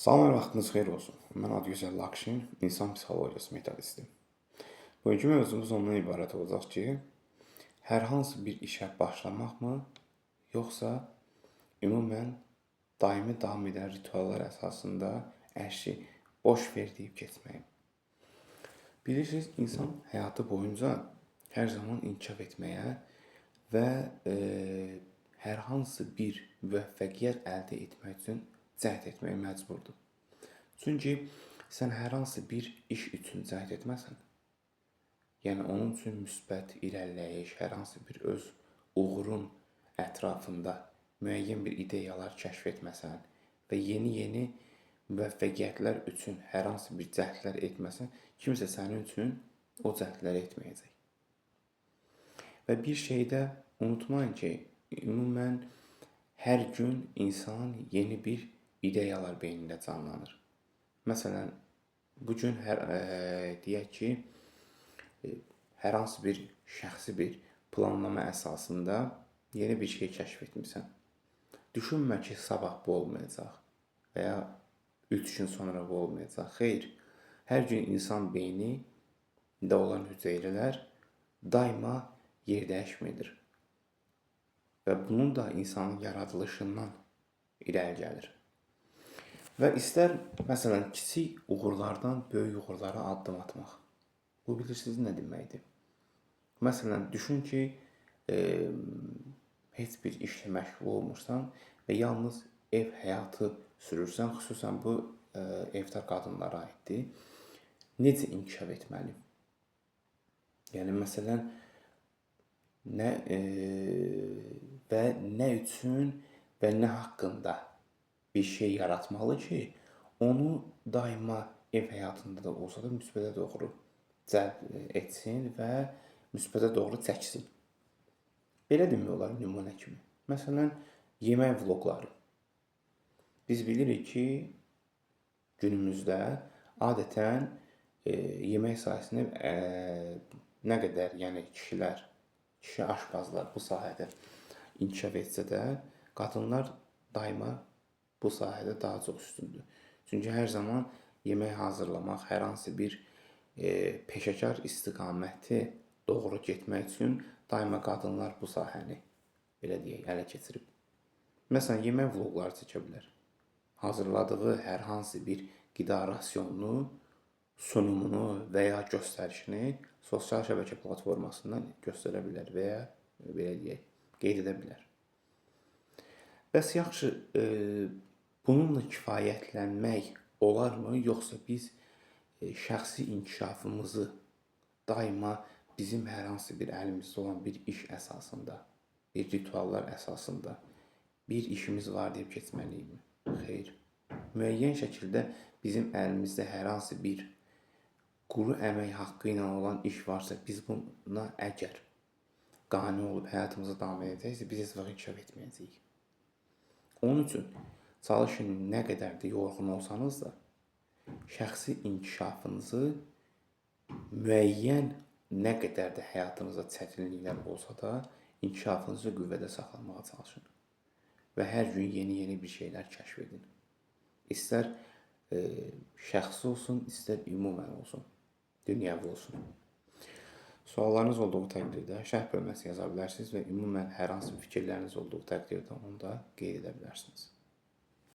Salam, vaxtınız xeyir olsun. Mən Adgözəl Lakşin, insan psixologiyası metodisti. Bugünkü mövzumuz ondan ibarət olacaq ki, hər hansı bir işə başlamaqmı, yoxsa ümumən daimi davam edən rituallar əsasında əşi boş ver deyib keçməyim. Bilirsiniz, insan həyatı boyunca hər zaman inkişaf etməyə və hər hansı bir müvəffəqiyyət əldə etmək üçün cəhd etməyə məcburdur. Çünki sən hər hansı bir iş üçün cəhd etməsən, yəni onun üçün müsbət irəliləyiş, hər hansı bir öz uğurun ətrafında müəyyən bir ideyalar kəşf etməsən və yeni müvəffəqiyyətlər üçün hər hansı bir cəhdlər etməsən, kimsə sənin üçün o cəhdləri etməyəcək. Və bir şey də unutmayın ki, ümumən hər gün insan yeni bir ideyalar beynində canlanır. Məsələn, bugün deyək ki, hər hansı bir şəxsi bir planlama əsasında yeni bir şey kəşf etmirsən. Düşünmə ki, sabah bu olmayacaq və ya 3 gün sonra bu olmayacaq. Xeyr, hər gün insan beynində olan hüceyrələr daima yer dəyişməkdir. Və bunun da insanın yaradılışından irəli gəlir. Və istər, məsələn, kiçik uğurlardan böyük uğurlara addım atmaq. Bu bilirsiniz nə deməkdir? Məsələn, düşün ki, heç bir işlə məşğul olmursan və yalnız ev həyatı sürürsən, xüsusən bu evdar qadınlara aiddir. Necə inkişaf etməli? Yəni, məsələn, nə üçün və nə haqqında bir şey yaratmalı ki, onu daima ev həyatında da olsa da müsbətə doğru cəlb etsin və müsbətə doğru çəksin. Belə demək olar nümunə kimi. Məsələn, yemək vloqları. Biz bilirik ki, günümüzdə adətən yemək sahəsində nə qədər, yəni kişi aşpazlar bu sahədə inkişaf etsə də, qadınlar daima bu sahədə daha çox üstündür. Çünki hər zaman yemək hazırlamaq, hər hansı bir peşəkar istiqaməti doğru getmək üçün daima qadınlar bu sahəni, belə deyək, ələ keçirib. Məsələn, yemək vloqları çəkə bilər. Hazırladığı hər hansı bir qida rasionunu, sunumunu və ya göstərişini sosial şəbəkə platformasından göstərə bilər və ya belə deyək, qeyd edə bilər. Bəs yaxşı, bununla kifayətlənmək olarmı, yoxsa biz şəxsi inkişafımızı daima bizim hər hansı bir əlimizdə olan bir iş əsasında, bir rituallar əsasında bir işimiz var deyib keçməliyikmi? Xeyr. Müəyyən şəkildə bizim əlimizdə hər hansı bir quru əmək haqqı ilə olan iş varsa, biz buna əgər qane olub həyatımıza davam edəcəksə, biz heç vaxt inkişaf etməyəcəyik. Onun üçün çalışın nə qədər də yorğun olsanız da, şəxsi inkişafınızı müəyyən nə qədər də həyatınızda çətinliklər olsa da, inkişafınızı qüvvədə saxlamağa çalışın. Və hər gün yeni bir şeylər kəşf edin. İstər şəxsi olsun, istər ümumən olsun, dünyəvi olsun. Suallarınız olduğu təqdirdə şərh bölməsinə yaza bilərsiniz və ümumən hər hansı fikirləriniz olduğu təqdirdə onu da qeyd edə bilərsiniz.